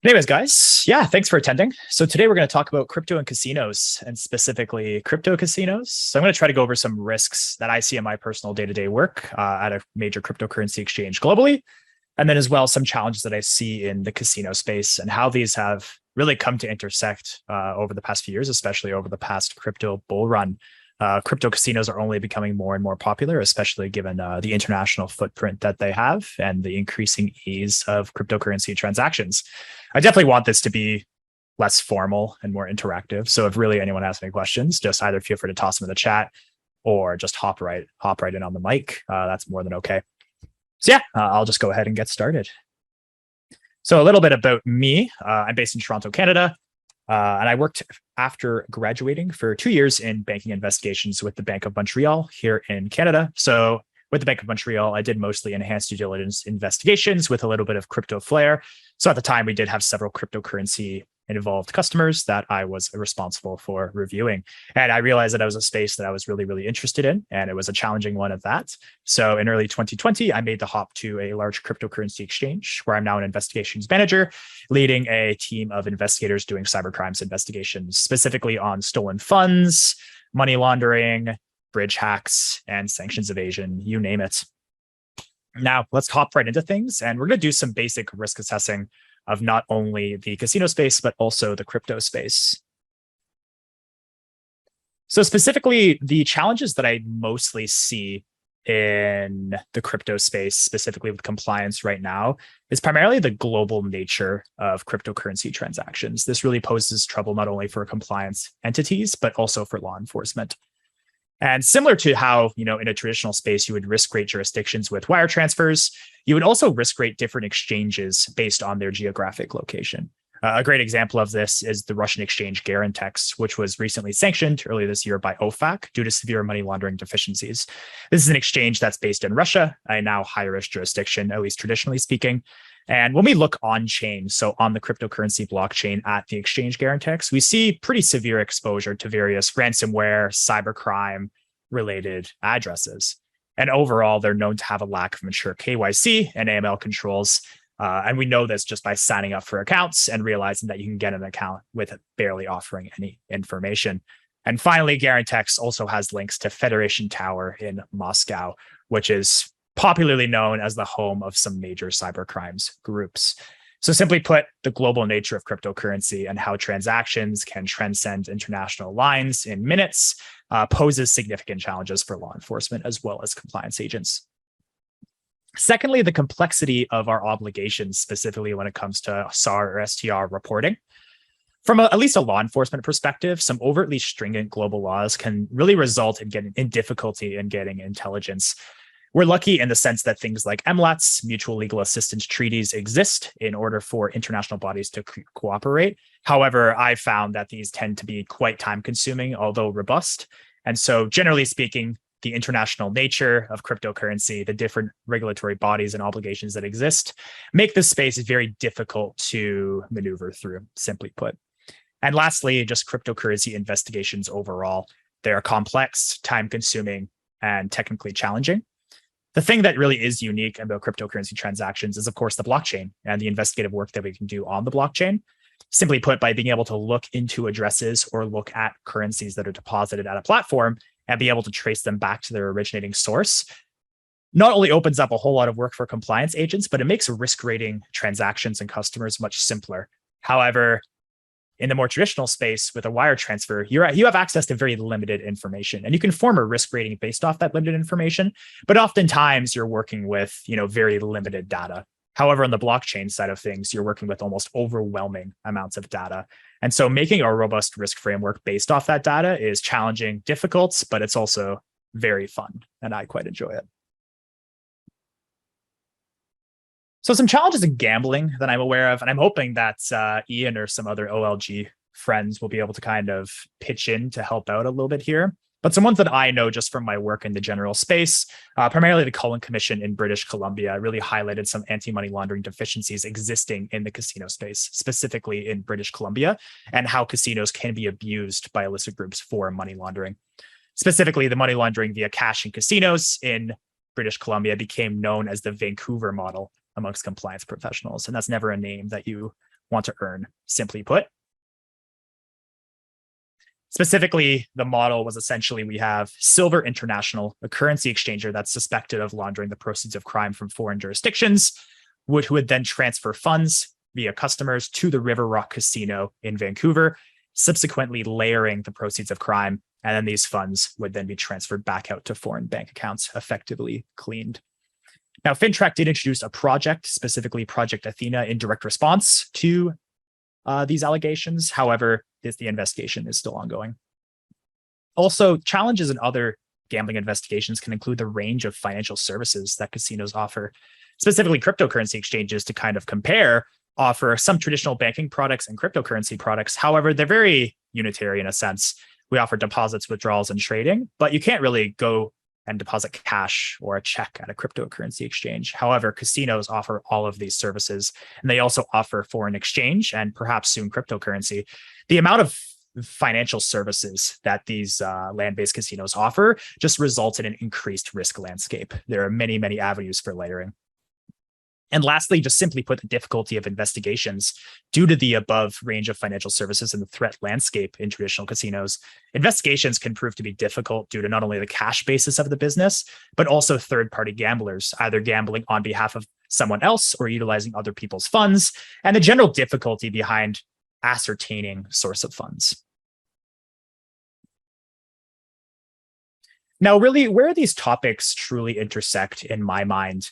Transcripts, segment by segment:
Anyways, guys, yeah, thanks for attending. So today we're going to talk about crypto and casinos, and specifically crypto casinos. So I'm going to try to go over some risks that I see in my personal day-to-day work at a major cryptocurrency exchange globally, and then as well some challenges that I see in the casino space and how these have really come to intersect over the past few years, especially over the past crypto bull run. Crypto casinos are only becoming more and more popular, especially given the international footprint that they have and the increasing ease of cryptocurrency transactions. I definitely want this to be less formal and more interactive. So if really anyone has any questions, just either feel free to toss them in the chat or just hop right in on the mic. That's more than okay. So yeah, I'll just go ahead and get started. So a little bit about me. I'm based in Toronto, Canada. And I worked after graduating for 2 years in banking investigations with the Bank of Montreal here in Canada. So with the Bank of Montreal, I did mostly enhanced due diligence investigations with a little bit of crypto flair. So at the time, we did have several cryptocurrency involved customers that I was responsible for reviewing. And I realized that I was a space that I was really, really interested in, and it was a challenging one at that. So in early 2020, I made the hop to a large cryptocurrency exchange where I'm now an investigations manager, leading a team of investigators doing cybercrimes investigations, specifically on stolen funds, money laundering, bridge hacks, and sanctions evasion, you name it. Now, let's hop right into things, and we're going to do some basic risk assessing of not only the casino space, but also the crypto space. So specifically, the challenges that I mostly see in the crypto space, specifically with compliance right now, is primarily the global nature of cryptocurrency transactions. This really poses trouble not only for compliance entities, but also for law enforcement. And similar to how, in a traditional space, you would risk rate jurisdictions with wire transfers, you would also risk rate different exchanges based on their geographic location. A great example of this is the Russian exchange Garantex, which was recently sanctioned earlier this year by OFAC due to severe money laundering deficiencies. This is an exchange that's based in Russia, a now high-risk jurisdiction, at least traditionally speaking. And when we look on chain, so on the cryptocurrency blockchain at the exchange Garantex, we see pretty severe exposure to various ransomware, cybercrime related addresses. And overall, they're known to have a lack of mature KYC and AML controls. And we know this just by signing up for accounts and realizing that you can get an account with barely offering any information. And finally, Garantex also has links to Federation Tower in Moscow, which is popularly known as the home of some major cybercrimes groups. So simply put, the global nature of cryptocurrency and how transactions can transcend international lines in minutes poses significant challenges for law enforcement as well as compliance agents. Secondly, the complexity of our obligations, specifically when it comes to SAR or STR reporting. From at least a law enforcement perspective, some overtly stringent global laws can really result in difficulty in getting intelligence. We're lucky in the sense that things like MLATs, mutual legal assistance treaties, exist in order for international bodies to cooperate. However, I've found that these tend to be quite time-consuming, although robust. And so generally speaking, the international nature of cryptocurrency, the different regulatory bodies and obligations that exist, make this space very difficult to maneuver through, simply put. And lastly, just cryptocurrency investigations overall. They are complex, time-consuming, and technically challenging. The thing that really is unique about cryptocurrency transactions is, of course, the blockchain and the investigative work that we can do on the blockchain. Simply put, by being able to look into addresses or look at currencies that are deposited at a platform and be able to trace them back to their originating source, not only opens up a whole lot of work for compliance agents, but it makes risk rating transactions and customers much simpler. However, in the more traditional space with a wire transfer, you have access to very limited information, and you can form a risk rating based off that limited information. But oftentimes you're working with, very limited data. However, on the blockchain side of things, you're working with almost overwhelming amounts of data. And so making a robust risk framework based off that data is challenging, difficult, but it's also very fun, and I quite enjoy it. So some challenges in gambling that I'm aware of, and I'm hoping that Ian or some other OLG friends will be able to kind of pitch in to help out a little bit here. But some ones that I know just from my work in the general space, primarily the Cullen Commission in British Columbia really highlighted some anti-money laundering deficiencies existing in the casino space, specifically in British Columbia, and how casinos can be abused by illicit groups for money laundering. Specifically, the money laundering via cash in casinos in British Columbia became known as the Vancouver model amongst compliance professionals. And that's never a name that you want to earn, simply put. Specifically, the model was essentially we have Silver International, a currency exchanger that's suspected of laundering the proceeds of crime from foreign jurisdictions, who would then transfer funds via customers to the River Rock Casino in Vancouver, subsequently layering the proceeds of crime. And then these funds would then be transferred back out to foreign bank accounts, effectively cleaned. Now, FinTrack did introduce a project, specifically Project Athena, in direct response to these allegations. However, the investigation is still ongoing. Also, challenges in other gambling investigations can include the range of financial services that casinos offer. Specifically, cryptocurrency exchanges, to kind of compare, offer some traditional banking products and cryptocurrency products. However, they're very unitary in a sense. We offer deposits, withdrawals, and trading, but you can't really go and deposit cash or a check at a cryptocurrency exchange. However, casinos offer all of these services, and they also offer foreign exchange and perhaps soon cryptocurrency. The amount of financial services that these land-based casinos offer just results in an increased risk landscape. There are many, many avenues for layering. And lastly, just simply put, the difficulty of investigations due to the above range of financial services and the threat landscape in traditional casinos. Investigations can prove to be difficult due to not only the cash basis of the business, but also third-party gamblers, either gambling on behalf of someone else or utilizing other people's funds, and the general difficulty behind ascertaining source of funds. Now, really, where these topics truly intersect in my mind,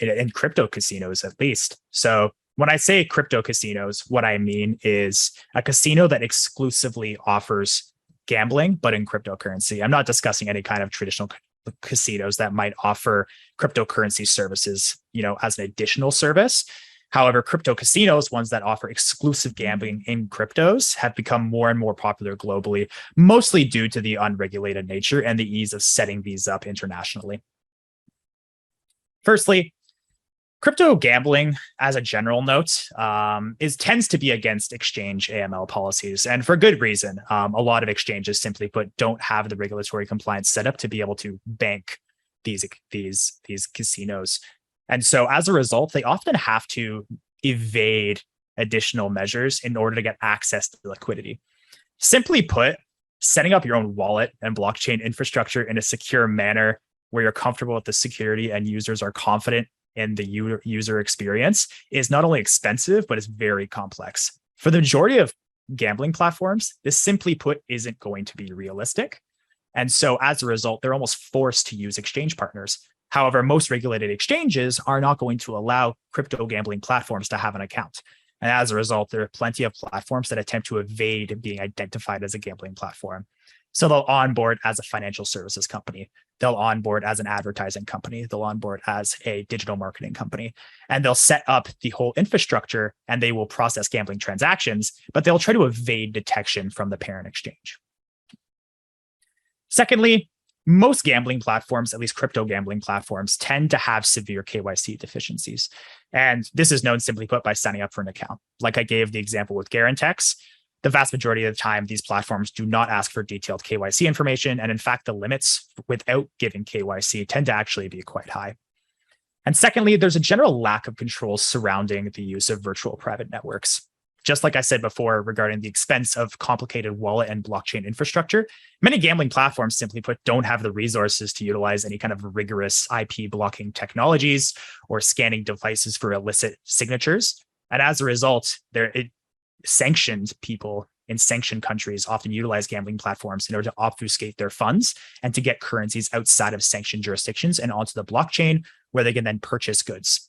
in crypto casinos, at least. So when I say crypto casinos, what I mean is a casino that exclusively offers gambling, but in cryptocurrency. I'm not discussing any kind of traditional casinos that might offer cryptocurrency services, as an additional service. However, crypto casinos, ones that offer exclusive gambling in cryptos, have become more and more popular globally, mostly due to the unregulated nature and the ease of setting these up internationally. Firstly, crypto gambling, as a general note, tends to be against exchange AML policies, and for good reason. A lot of exchanges, simply put, don't have the regulatory compliance set up to be able to bank these casinos, and so as a result, they often have to evade additional measures in order to get access to liquidity. Simply put, setting up your own wallet and blockchain infrastructure in a secure manner, where you're comfortable with the security and users are confident in the user experience, is not only expensive, but it's very complex. For the majority of gambling platforms, this, simply put, isn't going to be realistic. And so as a result, they're almost forced to use exchange partners. However, most regulated exchanges are not going to allow crypto gambling platforms to have an account. And as a result, there are plenty of platforms that attempt to evade being identified as a gambling platform. So they'll onboard as a financial services company. They'll onboard as an advertising company. They'll onboard as a digital marketing company. And they'll set up the whole infrastructure and they will process gambling transactions, but they'll try to evade detection from the parent exchange. Secondly, most gambling platforms, at least crypto gambling platforms, tend to have severe KYC deficiencies. And this is known, simply put, by signing up for an account. Like I gave the example with Garantex, the vast majority of the time, these platforms do not ask for detailed KYC information. And in fact, the limits without giving KYC tend to actually be quite high. And secondly, there's a general lack of control surrounding the use of virtual private networks. Just like I said before regarding the expense of complicated wallet and blockchain infrastructure, many gambling platforms, simply put, don't have the resources to utilize any kind of rigorous IP blocking technologies or scanning devices for illicit signatures. And as a result, sanctioned people in sanctioned countries often utilize gambling platforms in order to obfuscate their funds and to get currencies outside of sanctioned jurisdictions and onto the blockchain, where they can then purchase goods.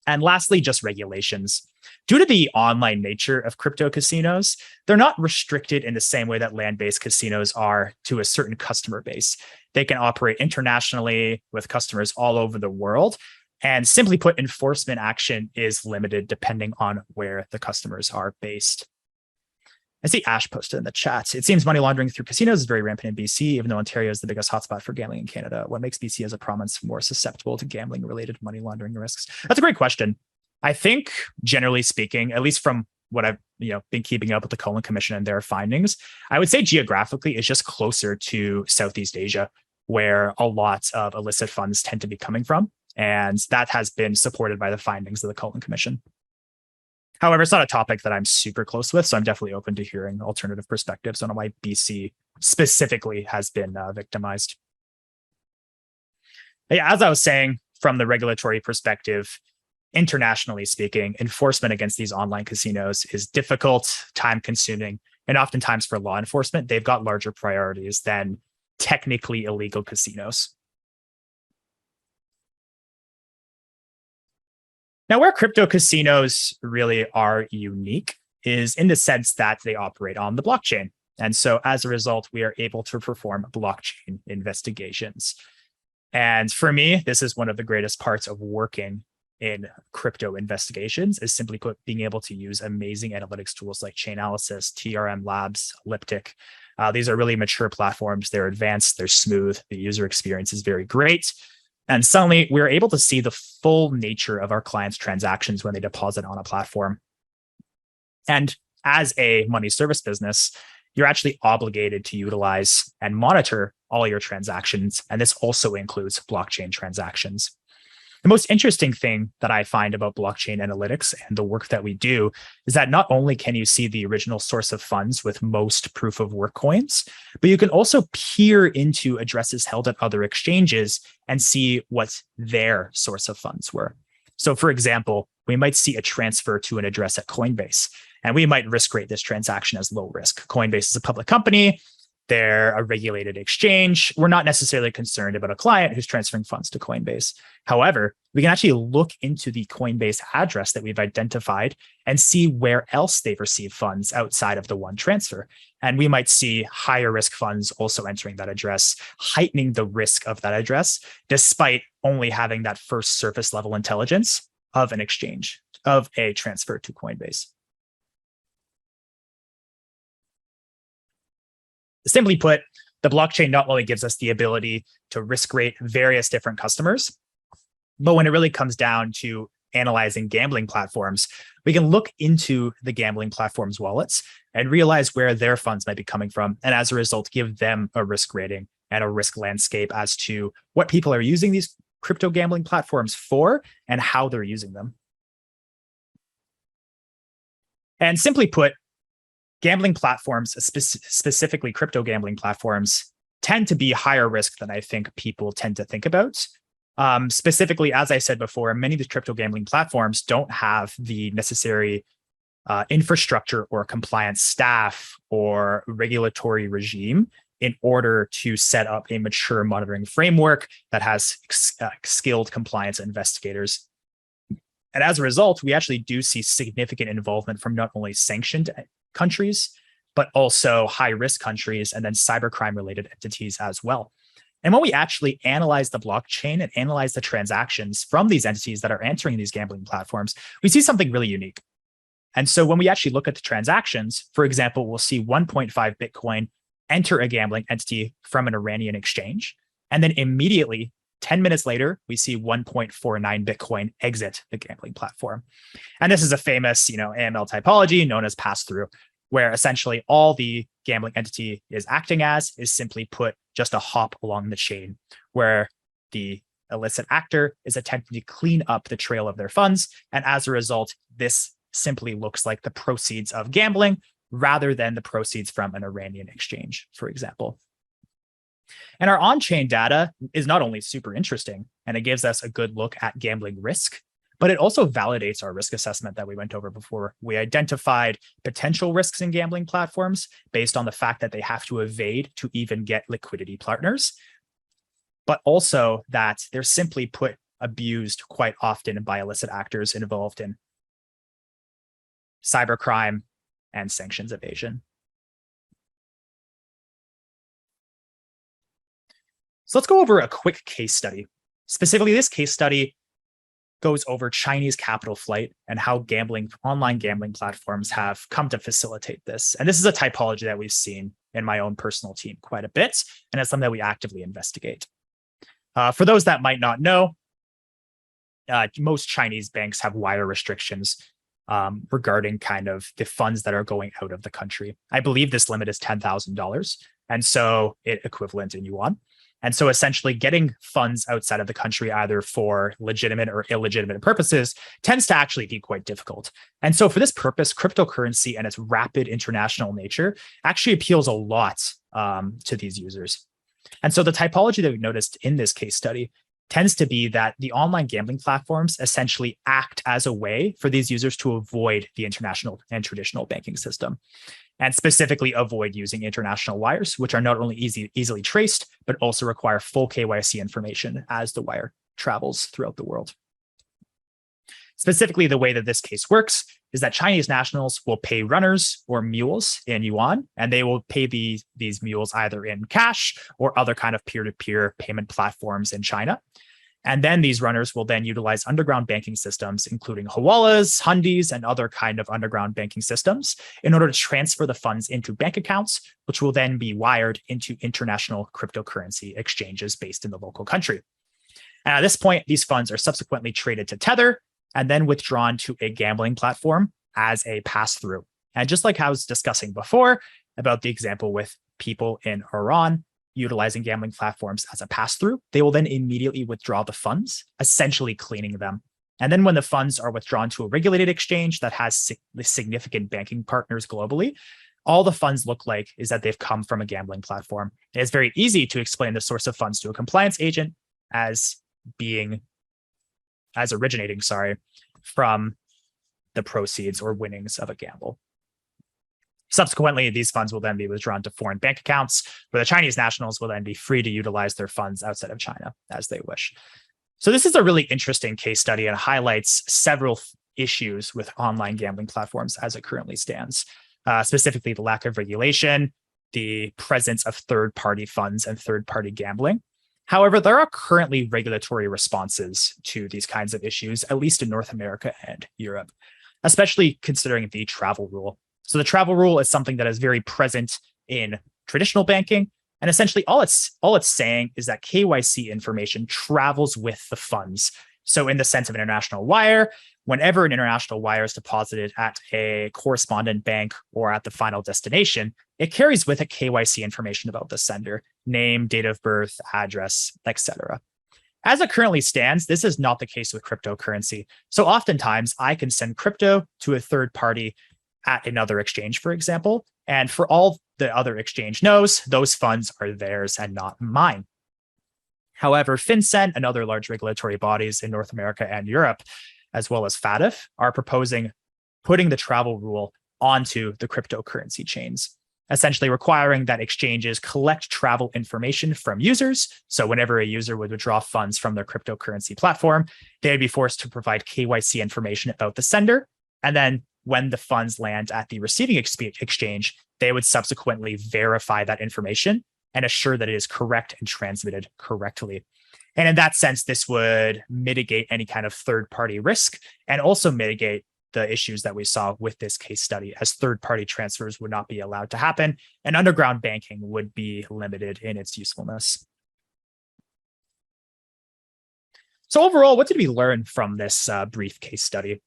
And lastly, just regulations. Due to the online nature of crypto casinos, they're not restricted in the same way that land-based casinos are to a certain customer base. They can operate internationally with customers all over the world. And simply put, enforcement action is limited depending on where the customers are based. I see Ash posted in the chat. It seems money laundering through casinos is very rampant in BC, even though Ontario is the biggest hotspot for gambling in Canada. What makes BC as a province more susceptible to gambling-related money laundering risks? That's a great question. I think, generally speaking, at least from what I've been keeping up with the Cullen Commission and their findings, I would say geographically it's just closer to Southeast Asia, where a lot of illicit funds tend to be coming from. And that has been supported by the findings of the Cullen Commission. However, it's not a topic that I'm super close with, so I'm definitely open to hearing alternative perspectives on why BC specifically has been victimized. Yeah, as I was saying, from the regulatory perspective, internationally speaking, enforcement against these online casinos is difficult, time consuming, and oftentimes for law enforcement, they've got larger priorities than technically illegal casinos. Now, where crypto casinos really are unique is in the sense that they operate on the blockchain. And so as a result, we are able to perform blockchain investigations. And for me, this is one of the greatest parts of working in crypto investigations is simply put, being able to use amazing analytics tools like Chainalysis, TRM Labs, Elliptic. These are really mature platforms. They're advanced, they're smooth. The user experience is very great. And suddenly we're able to see the full nature of our clients' transactions when they deposit on a platform. And as a money service business, you're actually obligated to utilize and monitor all your transactions. And this also includes blockchain transactions. The most interesting thing that I find about blockchain analytics and the work that we do is that not only can you see the original source of funds with most proof of work coins, but you can also peer into addresses held at other exchanges and see what their source of funds were. So for example, we might see a transfer to an address at Coinbase, and we might risk rate this transaction as low risk. Coinbase is a public company. They're a regulated exchange. We're not necessarily concerned about a client who's transferring funds to Coinbase. However, we can actually look into the Coinbase address that we've identified and see where else they've received funds outside of the one transfer. And we might see higher risk funds also entering that address, heightening the risk of that address, despite only having that first surface level intelligence of an exchange, of a transfer to Coinbase. Simply put, the blockchain not only gives us the ability to risk rate various different customers, but when it really comes down to analyzing gambling platforms, we can look into the gambling platforms' wallets and realize where their funds might be coming from. And as a result, give them a risk rating and a risk landscape as to what people are using these crypto gambling platforms for and how they're using them. And simply put, gambling platforms, specifically crypto gambling platforms, tend to be higher risk than I think people tend to think about. Specifically, as I said before, many of these crypto gambling platforms don't have the necessary infrastructure or compliance staff or regulatory regime in order to set up a mature monitoring framework that has skilled compliance investigators. And as a result, we actually do see significant involvement from not only sanctioned countries, but also high-risk countries and then cybercrime-related entities as well. And when we actually analyze the blockchain and analyze the transactions from these entities that are entering these gambling platforms, we see something really unique. And so when we actually look at the transactions, for example, we'll see 1.5 Bitcoin enter a gambling entity from an Iranian exchange. And then immediately, 10 minutes later, we see 1.49 Bitcoin exit the gambling platform. And this is a famous, AML typology known as pass-through, where essentially all the gambling entity is acting as is simply put just a hop along the chain, where the illicit actor is attempting to clean up the trail of their funds. And as a result, this simply looks like the proceeds of gambling rather than the proceeds from an Iranian exchange, for example. And our on-chain data is not only super interesting, and it gives us a good look at gambling risk, but it also validates our risk assessment that we went over before. We identified potential risks in gambling platforms based on the fact that they have to evade to even get liquidity partners, but also that they're simply put abused quite often by illicit actors involved in cybercrime and sanctions evasion. So let's go over a quick case study. Specifically, this case study goes over Chinese capital flight and how online gambling platforms have come to facilitate this. And this is a typology that we've seen in my own personal team quite a bit, and it's something that we actively investigate. For those that might not know, most Chinese banks have wire restrictions regarding kind of the funds that are going out of the country. I believe this limit is $10,000, and so it equivalent in yuan. And so essentially getting funds outside of the country, either for legitimate or illegitimate purposes, tends to actually be quite difficult. And so for this purpose, cryptocurrency and its rapid international nature actually appeals a lot to these users. And so the typology that we noticed in this case study tends to be that the online gambling platforms essentially act as a way for these users to avoid the international and traditional banking system, and specifically avoid using international wires, which are not only easily traced, but also require full KYC information as the wire travels throughout the world. Specifically, the way that this case works is that Chinese nationals will pay runners or mules in yuan, and they will pay these mules either in cash or other kind of peer-to-peer payment platforms in China. And then these runners will then utilize underground banking systems, including hawalas, hundis, and other kind of underground banking systems in order to transfer the funds into bank accounts, which will then be wired into international cryptocurrency exchanges based in the local country. And at this point, these funds are subsequently traded to Tether and then withdrawn to a gambling platform as a pass-through. And just like I was discussing before about the example with people in Iran utilizing gambling platforms as a pass-through, they will then immediately withdraw the funds, essentially cleaning them. And then when the funds are withdrawn to a regulated exchange that has significant banking partners globally, all the funds look like is that they've come from a gambling platform. And it's very easy to explain the source of funds to a compliance agent as originating from the proceeds or winnings of a gamble. Subsequently, these funds will then be withdrawn to foreign bank accounts, where the Chinese nationals will then be free to utilize their funds outside of China as they wish. So this is a really interesting case study and highlights several issues with online gambling platforms as it currently stands, specifically the lack of regulation, the presence of third-party funds and third-party gambling. However, there are currently regulatory responses to these kinds of issues, at least in North America and Europe, especially considering the travel rule. So the travel rule is something that is very present in traditional banking. And essentially all it's saying is that KYC information travels with the funds. So in the sense of international wire, whenever an international wire is deposited at a correspondent bank or at the final destination, it carries with it KYC information about the sender, name, date of birth, address, etc. As it currently stands, this is not the case with cryptocurrency. So oftentimes I can send crypto to a third party at another exchange, for example, and for all the other exchange knows, those funds are theirs and not mine. However, FinCEN and other large regulatory bodies in North America and Europe, as well as FATF, are proposing putting the travel rule onto the cryptocurrency chains, essentially requiring that exchanges collect travel information from users. So whenever a user would withdraw funds from their cryptocurrency platform, they would be forced to provide KYC information about the sender. And then when the funds land at the receiving exchange, they would subsequently verify that information and assure that it is correct and transmitted correctly. And in that sense, this would mitigate any kind of third-party risk and also mitigate the issues that we saw with this case study, as third-party transfers would not be allowed to happen and underground banking would be limited in its usefulness. So overall, what did we learn from this brief case study?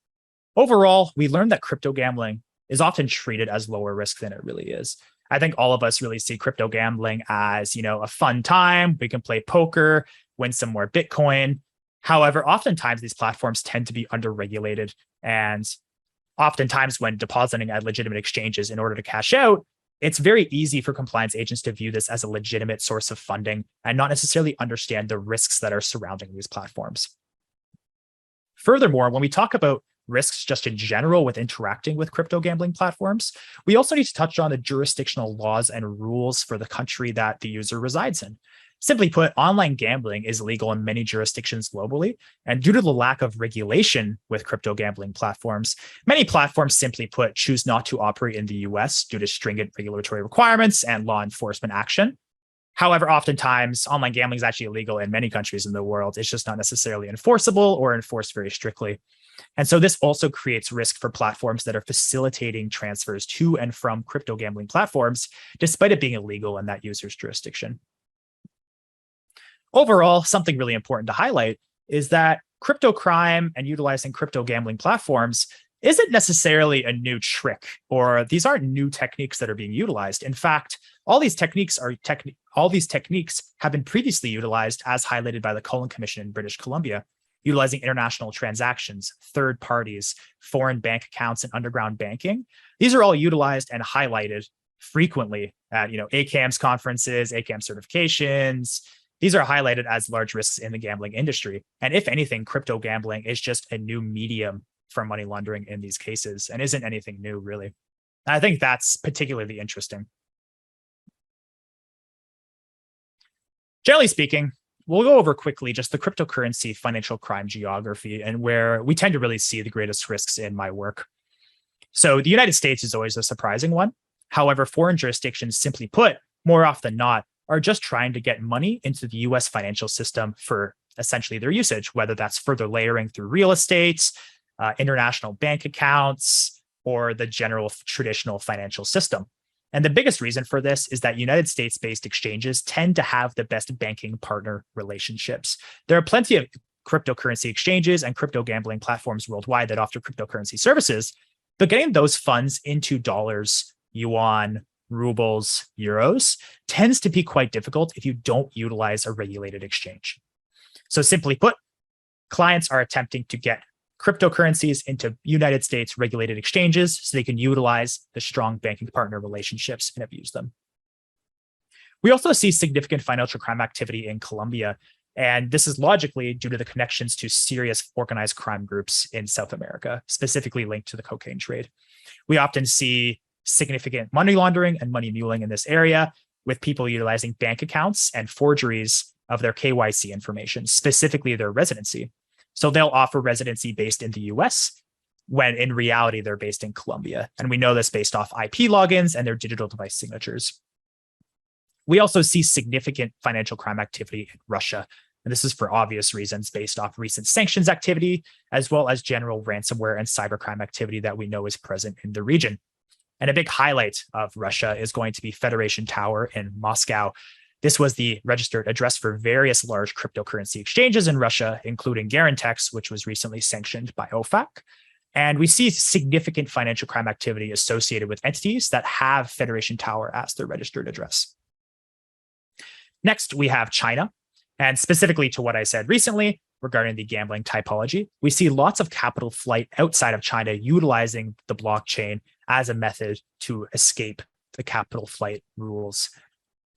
Overall, we learned that crypto gambling is often treated as lower risk than it really is. I think all of us really see crypto gambling as, a fun time. We can play poker, win some more Bitcoin. However, oftentimes these platforms tend to be underregulated, and oftentimes when depositing at legitimate exchanges in order to cash out, it's very easy for compliance agents to view this as a legitimate source of funding and not necessarily understand the risks that are surrounding these platforms. Furthermore, when we talk about risks just in general with interacting with crypto gambling platforms, we also need to touch on the jurisdictional laws and rules for the country that the user resides in. Simply put, online gambling is legal in many jurisdictions globally, and due to the lack of regulation with crypto gambling platforms, many platforms simply put choose not to operate in the US due to stringent regulatory requirements and law enforcement action. However, oftentimes online gambling is actually illegal in many countries in the world. It's just not necessarily enforceable or enforced very strictly. And so this also creates risk for platforms that are facilitating transfers to and from crypto gambling platforms, despite it being illegal in that user's jurisdiction. Overall, something really important to highlight is that crypto crime and utilizing crypto gambling platforms isn't necessarily a new trick, or these aren't new techniques that are being utilized. In fact, all these techniques are all these techniques have been previously utilized, as highlighted by the Cullen Commission in British Columbia, utilizing international transactions, third parties, foreign bank accounts, and underground banking. These are all utilized and highlighted frequently at ACAMS conferences, ACAMS certifications. These are highlighted as large risks in the gambling industry. And if anything, crypto gambling is just a new medium for money laundering in these cases and isn't anything new, really. I think that's particularly interesting. Generally speaking, we'll go over quickly just the cryptocurrency financial crime geography and where we tend to really see the greatest risks in my work. So the United States is always a surprising one. However, foreign jurisdictions, simply put, more often than not, are just trying to get money into the US financial system for essentially their usage, whether that's further layering through real estate, international bank accounts, or the general traditional financial system. And the biggest reason for this is that United States-based exchanges tend to have the best banking partner relationships. There are plenty of cryptocurrency exchanges and crypto gambling platforms worldwide that offer cryptocurrency services, but getting those funds into dollars, yuan, rubles, euros tends to be quite difficult if you don't utilize a regulated exchange. So simply put, clients are attempting to get cryptocurrencies into United States regulated exchanges so they can utilize the strong banking partner relationships and abuse them. We also see significant financial crime activity in Colombia, and this is logically due to the connections to serious organized crime groups in South America, specifically linked to the cocaine trade. We often see significant money laundering and money muling in this area, with people utilizing bank accounts and forgeries of their KYC information, specifically their residency. So they'll offer residency based in the US when in reality they're based in Colombia. And we know this based off IP logins and their digital device signatures. We also see significant financial crime activity in Russia. And this is for obvious reasons based off recent sanctions activity, as well as general ransomware and cybercrime activity that we know is present in the region. And a big highlight of Russia is going to be Federation Tower in Moscow. This was the registered address for various large cryptocurrency exchanges in Russia, including Garantex, which was recently sanctioned by OFAC. And we see significant financial crime activity associated with entities that have Federation Tower as their registered address. Next, we have China. And specifically to what I said recently regarding the gambling typology, we see lots of capital flight outside of China utilizing the blockchain as a method to escape the capital flight rules.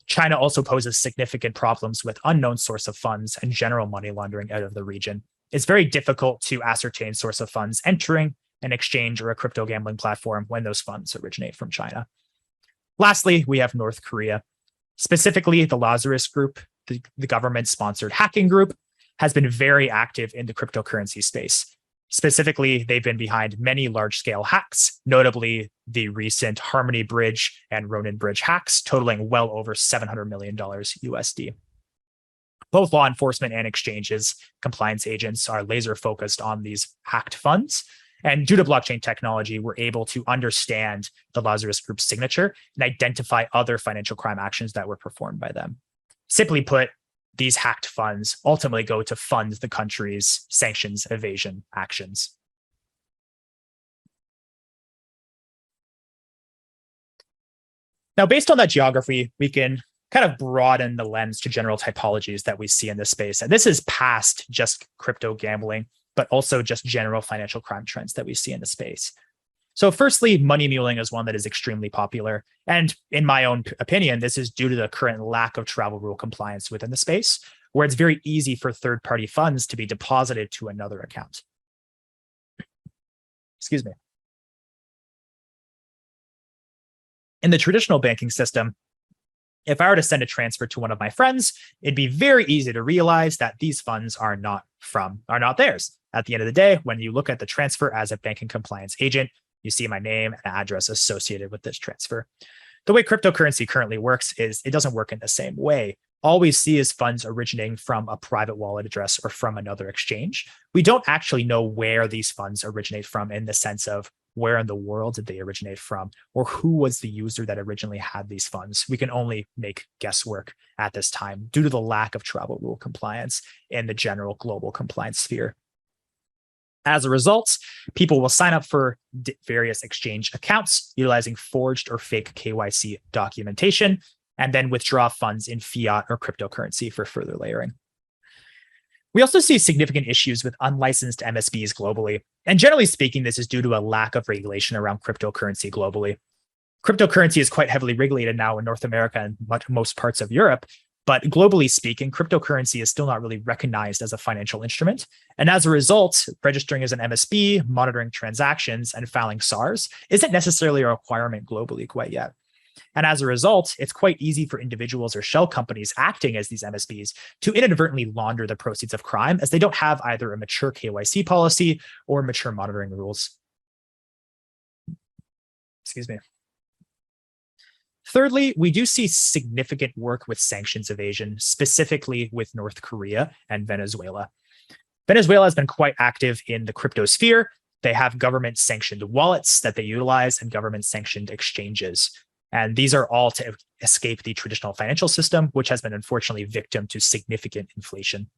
China also poses significant problems with unknown source of funds and general money laundering out of the region. It's very difficult to ascertain source of funds entering an exchange or a crypto gambling platform when those funds originate from China. Lastly, we have North Korea. Specifically, the Lazarus Group, the government-sponsored hacking group, has been very active in the cryptocurrency space. Specifically, they've been behind many large-scale hacks, notably the recent Harmony Bridge and Ronin Bridge hacks, totaling well over $700 million USD. Both law enforcement and exchanges compliance agents are laser focused on these hacked funds. And due to blockchain technology, we're able to understand the Lazarus Group's signature and identify other financial crime actions that were performed by them. Simply put, these hacked funds ultimately go to fund the country's sanctions evasion actions. Now, based on that geography, we can kind of broaden the lens to general typologies that we see in this space. And this is past just crypto gambling, but also just general financial crime trends that we see in the space. So firstly, money muling is one that is extremely popular. And in my own opinion, this is due to the current lack of travel rule compliance within the space, where it's very easy for third-party funds to be deposited to another account. Excuse me. In the traditional banking system, if I were to send a transfer to one of my friends, it'd be very easy to realize that these funds are not theirs. At the end of the day, when you look at the transfer as a banking compliance agent, you see my name and address associated with this transfer. The way cryptocurrency currently works is it doesn't work in the same way. All we see is funds originating from a private wallet address or from another exchange. We don't actually know where these funds originate from in the sense of where in the world did they originate from, or who was the user that originally had these funds. We can only make guesswork at this time due to the lack of travel rule compliance in the general global compliance sphere. As a result, people will sign up for various exchange accounts utilizing forged or fake KYC documentation. and then withdraw funds in fiat or cryptocurrency for further layering. We also see significant issues with unlicensed MSBs globally. And generally speaking, this is due to a lack of regulation around cryptocurrency globally. Cryptocurrency is quite heavily regulated now in North America and most parts of Europe. But globally speaking, cryptocurrency is still not really recognized as a financial instrument. And as a result, registering as an MSB, monitoring transactions, and filing SARs isn't necessarily a requirement globally quite yet. And as a result, it's quite easy for individuals or shell companies acting as these MSBs to inadvertently launder the proceeds of crime, as they don't have either a mature KYC policy or mature monitoring rules. Excuse me. Thirdly, we do see significant work with sanctions evasion, specifically with North Korea and Venezuela. Venezuela has been quite active in the crypto sphere. They have government-sanctioned wallets that they utilize and government-sanctioned exchanges. And these are all to escape the traditional financial system, which has been unfortunately victim to significant inflation.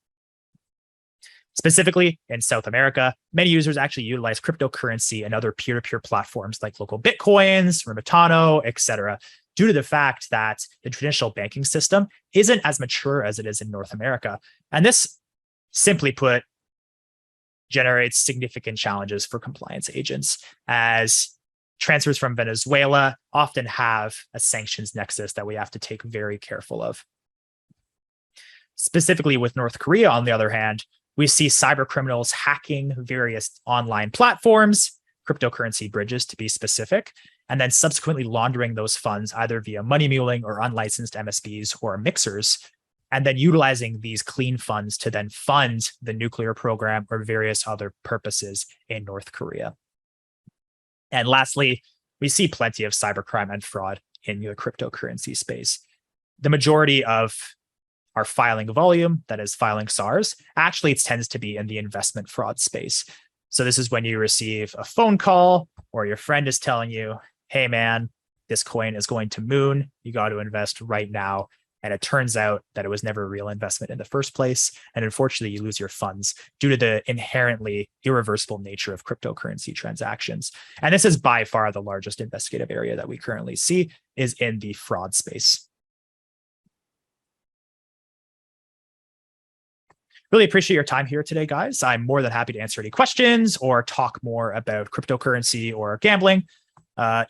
Specifically in South America, many users actually utilize cryptocurrency and other peer-to-peer platforms like local Bitcoins, Remitano, etc., due to the fact that the traditional banking system isn't as mature as it is in North America. And this, simply put, generates significant challenges for compliance agents, as transfers from Venezuela often have a sanctions nexus that we have to take very careful of. Specifically with North Korea, on the other hand, we see cyber criminals hacking various online platforms, cryptocurrency bridges to be specific, and then subsequently laundering those funds either via money muling or unlicensed MSBs or mixers, and then utilizing these clean funds to then fund the nuclear program or various other purposes in North Korea. And lastly, we see plenty of cybercrime and fraud in the cryptocurrency space. The majority of our filing volume, that is filing SARs, actually tends to be in the investment fraud space. So this is when you receive a phone call or your friend is telling you, hey man, this coin is going to Moon, you got to invest right now. And it turns out that it was never a real investment in the first place. And unfortunately, you lose your funds due to the inherently irreversible nature of cryptocurrency transactions. And this is by far the largest investigative area that we currently see is in the fraud space. Really appreciate your time here today, guys. I'm more than happy to answer any questions or talk more about cryptocurrency or gambling.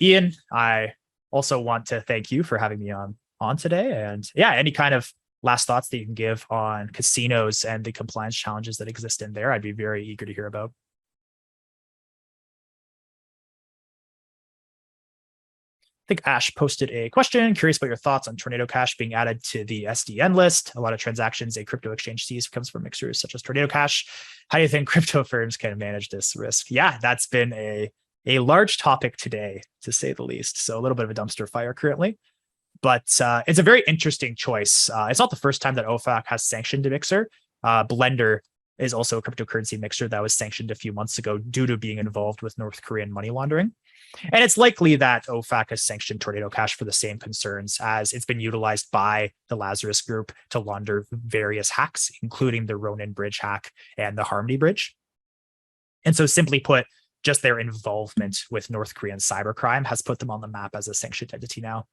Ian, I also want to thank you for having me on today. And yeah, any kind of last thoughts that you can give on casinos and the compliance challenges that exist in there, I'd be very eager to hear about. I think Ash posted a question, curious about your thoughts on Tornado Cash being added to the SDN list. A lot of transactions a crypto exchange sees comes from mixers such as Tornado Cash. How do you think crypto firms can manage this risk? Yeah, that's been a large topic today, to say the least. So a little bit of a dumpster fire currently. But it's a very interesting choice. It's not the first time that OFAC has sanctioned a mixer. Blender is also a cryptocurrency mixer that was sanctioned a few months ago due to being involved with North Korean money laundering. And it's likely that OFAC has sanctioned Tornado Cash for the same concerns, as it's been utilized by the Lazarus Group to launder various hacks, including the Ronin Bridge hack and the Harmony Bridge. And so simply put, just their involvement with North Korean cybercrime has put them on the map as a sanctioned entity now.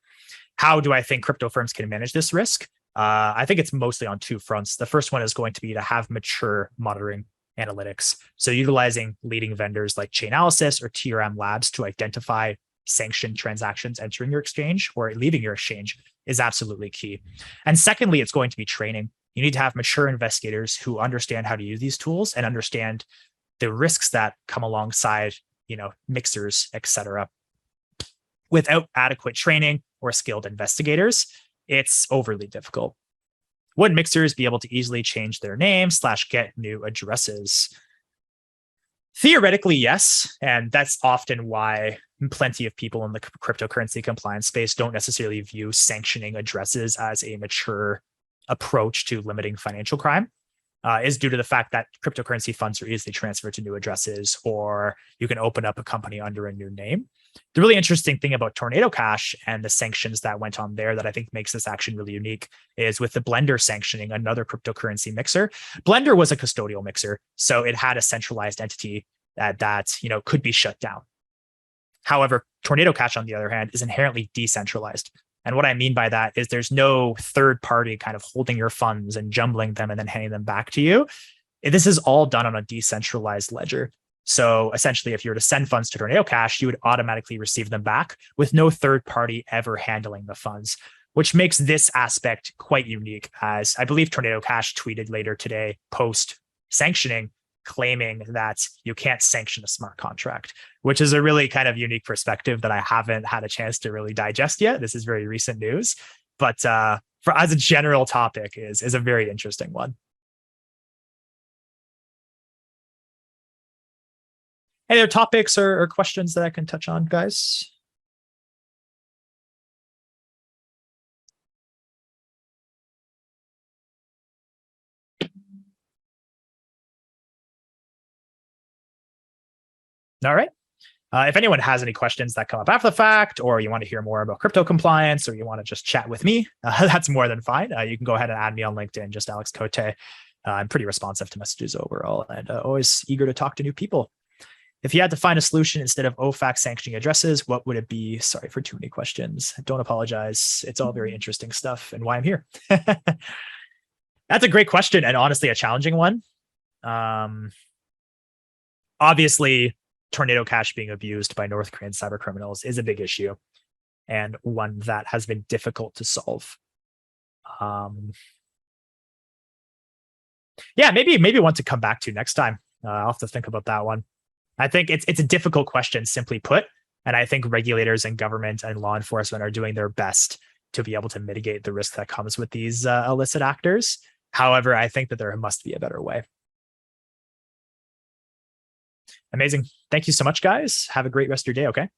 How do I think crypto firms can manage this risk? I think it's mostly on two fronts. The first one is going to be to have mature monitoring analytics. So utilizing leading vendors like Chainalysis or TRM Labs to identify sanctioned transactions entering your exchange or leaving your exchange is absolutely key. And secondly, it's going to be training. You need to have mature investigators who understand how to use these tools and understand the risks that come alongside, mixers, etc. Without adequate training or skilled investigators, it's overly difficult. Would mixers be able to easily change their name / get new addresses? Theoretically, yes. And that's often why plenty of people in the cryptocurrency compliance space don't necessarily view sanctioning addresses as a mature approach to limiting financial crime, is due to the fact that cryptocurrency funds are easily transferred to new addresses, or you can open up a company under a new name. The really interesting thing about Tornado Cash and the sanctions that went on there that I think makes this action really unique is with the Blender sanctioning another cryptocurrency mixer. Blender was a custodial mixer, so it had a centralized entity that could be shut down. However, Tornado Cash, on the other hand, is inherently decentralized. And what I mean by that is there's no third party kind of holding your funds and jumbling them and then handing them back to you. This is all done on a decentralized ledger. So essentially, if you were to send funds to Tornado Cash, you would automatically receive them back with no third party ever handling the funds, which makes this aspect quite unique. As I believe Tornado Cash tweeted later today, post sanctioning, claiming that you can't sanction a smart contract, which is a really kind of unique perspective that I haven't had a chance to really digest yet. This is very recent news, but for as a general topic is a very interesting one. Any other topics or questions that I can touch on, guys? All right. If anyone has any questions that come up after the fact, or you want to hear more about crypto compliance, or you want to just chat with me, that's more than fine. You can go ahead and add me on LinkedIn, just Alex Cote. I'm pretty responsive to messages overall and always eager to talk to new people. If you had to find a solution instead of OFAC sanctioning addresses, what would it be? Sorry for too many questions. Don't apologize. It's all very interesting stuff and why I'm here. That's a great question and honestly a challenging one. Obviously, Tornado Cash being abused by North Korean cyber criminals is a big issue and one that has been difficult to solve. Yeah, maybe one to come back to next time. I'll have to think about that one. I think it's a difficult question, simply put. And I think regulators and government and law enforcement are doing their best to be able to mitigate the risk that comes with these illicit actors. However, I think that there must be a better way. Amazing. Thank you so much, guys. Have a great rest of your day, okay?